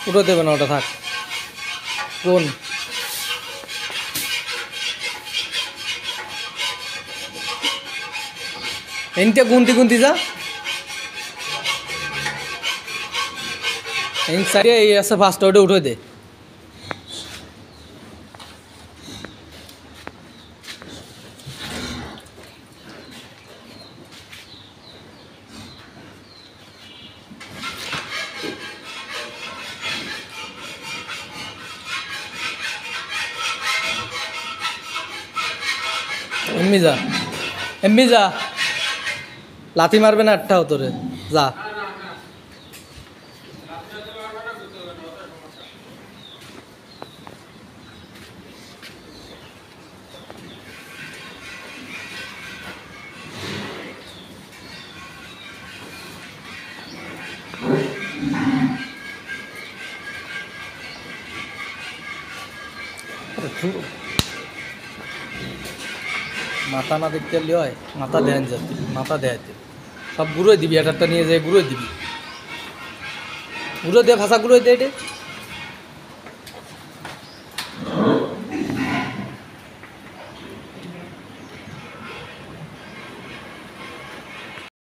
উঠে দেবে না, ওটা থাক। কোন এনটা গুনতি গুনতি যা এন সাইডে এই আছে ফার্স্ট, ওটা উঠে দে। এমনি যা, এমনি যা, লাথি মারবে না একটাও তোরে, যা। মাথা না দেখতে পারলে হয়, মাথা দেন যাতে, মাথা দেয়াতে সব গুঁড়োই দিবি, একটা নিয়ে যায় গুঁড়োই দিবি, গুঁড়ো দিয়ে ভাষা গুঁড়োই দে।